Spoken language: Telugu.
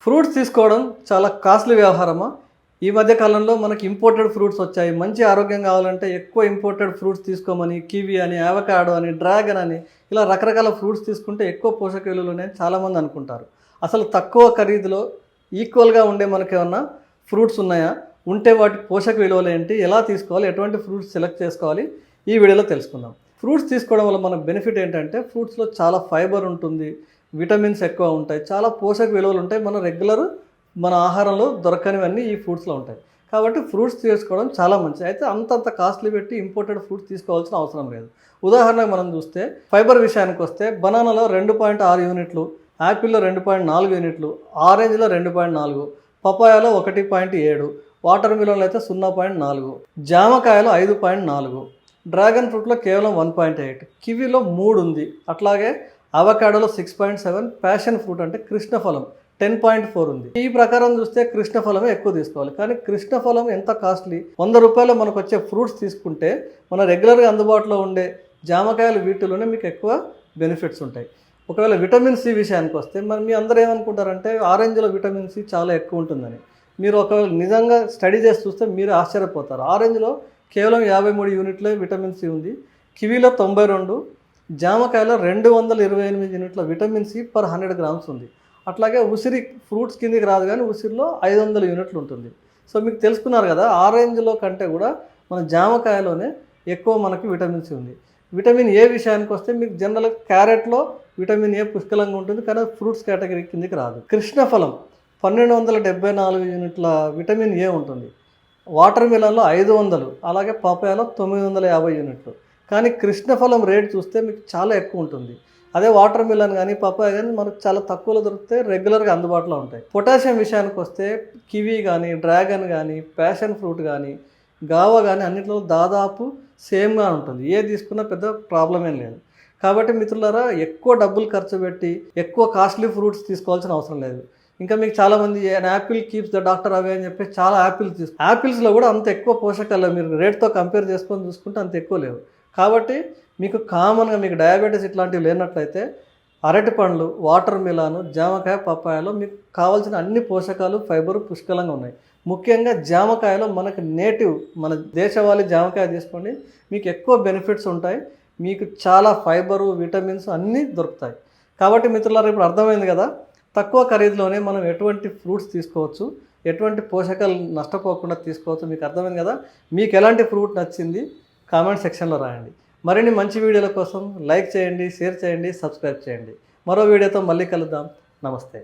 ఫ్రూట్స్ తీసుకోవడం చాలా కాస్ట్లీ వ్యవహారమా? ఈ మధ్య కాలంలో మనకి ఇంపోర్టెడ్ ఫ్రూట్స్ వచ్చాయి. మంచి ఆరోగ్యం కావాలంటే ఎక్కువ ఇంపోర్టెడ్ ఫ్రూట్స్ తీసుకోమని కివి అని, అవకాడో అని, డ్రాగన్ అని ఇలా రకరకాల ఫ్రూట్స్ తీసుకుంటే ఎక్కువ పోషక విలువలు ఉన్నాయని చాలామంది అనుకుంటారు. అసలు తక్కువ ఖరీదులో ఈక్వల్‌గా ఉండే మనకేమన్నా ఫ్రూట్స్ ఉన్నాయా? ఉంటే వాటి పోషక విలువలు ఏంటి? ఎలా తీసుకోవాలి? ఎటువంటి ఫ్రూట్స్ సెలెక్ట్ చేసుకోవాలి? ఈ వీడియోలో తెలుసుకుందాం. ఫ్రూట్స్ తీసుకోవడం వల్ల మన బెనిఫిట్ ఏంటంటే ఫ్రూట్స్‌లో చాలా ఫైబర్ ఉంటుంది. విటమిన్స్ ఎక్కువ ఉంటాయి. చాలా పోషక విలువలు ఉంటాయి. మన ఆహారంలో దొరకనివన్నీ ఈ ఫ్రూట్స్‌లో ఉంటాయి. కాబట్టి ఫ్రూట్స్ తీసుకోవడం చాలా మంచిది. అయితే అంతంత కాస్ట్‌లీ పెట్టి ఇంపోర్టెడ్ ఫ్రూట్స్ తీసుకోవాల్సిన అవసరం లేదు. ఉదాహరణకు మనం చూస్తే ఫైబర్ విషయానికి వస్తే బనానాలో 2.6 యూనిట్లు, యాపిల్‌లో 2.4 యూనిట్లు, ఆరెంజ్‌లో 2.4, పపాయాలో 1.7, వాటర్ మిలన్‌లో అయితే 0.4, జామకాయలో 5.4, డ్రాగన్ ఫ్రూట్లో కేవలం 1.8, కివీలో 3 ఉంది. అట్లాగే అవకాడోలో 6.7, ప్యాషన్ ఫ్రూట్ అంటే కృష్ణఫలం 10.4 ఉంది. ఈ ప్రకారం చూస్తే కృష్ణఫలమే ఎక్కువ తీసుకోవాలి. కానీ కృష్ణఫలం ఎంత కాస్ట్లీ? 100 రూపాయలు మనకు వచ్చే ఫ్రూట్స్ తీసుకుంటే మన రెగ్యులర్గా అందుబాటులో ఉండే జామకాయలు వీటిలోనే మీకు ఎక్కువ బెనిఫిట్స్ ఉంటాయి. ఒకవేళ విటమిన్ సి విషయానికి వస్తే మరి మీ అందరూ ఏమనుకుంటారంటే ఆరెంజ్లో విటమిన్ సి చాలా ఎక్కువ ఉంటుందని. మీరు ఒకవేళ నిజంగా స్టడీ చేసి చూస్తే మీరు ఆశ్చర్యపోతారు. ఆరెంజ్లో కేవలం 53 యూనిట్లే విటమిన్ సి ఉంది, కివీలో 92, జామకాయలో 228 యూనిట్ల విటమిన్ సి పర్ 100 గ్రామ్స్ ఉంది. అట్లాగే ఉసిరి ఫ్రూట్స్ కిందికి రాదు కానీ ఉసిరిలో 500 యూనిట్లు ఉంటుంది. సో మీకు తెలుసుకున్నారు కదా, ఆరెంజ్లో కంటే కూడా మన జామకాయలోనే ఎక్కువ మనకి విటమిన్ సి ఉంది. విటమిన్ ఏ విషయానికి వస్తే మీకు జనరల్గా క్యారెట్లో విటమిన్ ఏ పుష్కలంగా ఉంటుంది, కానీ ఫ్రూట్స్ కేటగిరీ కిందికి రాదు. కృష్ణఫలం 1274 యూనిట్ల విటమిన్ ఏ ఉంటుంది. వాటర్ మిలన్లో 500, అలాగే పపాయాలో 950 యూనిట్లు. కానీ కృష్ణఫలం రేట్ చూస్తే మీకు చాలా ఎక్కువ ఉంటుంది. అదే వాటర్ మిలన్ కానీ పపాయ కానీ మనకు చాలా తక్కువలో దొరికితే రెగ్యులర్గా అందుబాటులో ఉంటాయి. పొటాషియం విషయానికి వస్తే కివీ కానీ, డ్రాగన్ కానీ, ప్యాషన్ ఫ్రూట్ కానీ, గావా కానీ అన్నింటిలో దాదాపు సేమ్గా ఉంటుంది. ఏ తీసుకున్నా పెద్ద ప్రాబ్లం ఏం లేదు. కాబట్టి మిత్రులారా, ఎక్కువ డబ్బులు ఖర్చు పెట్టి ఎక్కువ కాస్ట్లీ ఫ్రూట్స్ తీసుకోవాల్సిన అవసరం లేదు. ఇంకా మీకు చాలామంది Apple keeps the doctor away అని చెప్పి చాలా యాపిల్స్లో కూడా అంత ఎక్కువ పోషకాలు మీరు రేట్తో కంపేర్ చేసుకొని చూసుకుంటే అంత ఎక్కువ లేవు. కాబట్టి మీకు కామన్గా మీకు డయాబెటీస్ ఇట్లాంటివి లేనట్లయితే అరటి పండ్లు, వాటర్ మిలాను, జామకాయ, పప్పాయలో మీకు కావాల్సిన అన్ని పోషకాలు, ఫైబర్ పుష్కలంగా ఉన్నాయి. ముఖ్యంగా జామకాయలో మనకు నేటివ్ మన దేశవాళీ జామకాయ తీసుకోండి, మీకు ఎక్కువ బెనిఫిట్స్ ఉంటాయి. మీకు చాలా ఫైబరు, విటమిన్స్ అన్నీ దొరుకుతాయి. కాబట్టి మిత్రులారా, ఇప్పుడు అర్థమైంది కదా, తక్కువ ఖరీదులోనే మనం ఎటువంటి ఫ్రూట్స్ తీసుకోవచ్చు, ఎటువంటి పోషకాలు నష్టపోకుండా తీసుకోవచ్చు. మీకు అర్థమైంది కదా. మీకు ఎలాంటి ఫ్రూట్ నచ్చింది కామెంట్ సెక్షన్లో రాయండి. మరిన్ని మంచి వీడియోల కోసం లైక్ చేయండి, షేర్ చేయండి, సబ్స్క్రైబ్ చేయండి. మరో వీడియోతో మళ్ళీ కలుద్దాం. నమస్తే.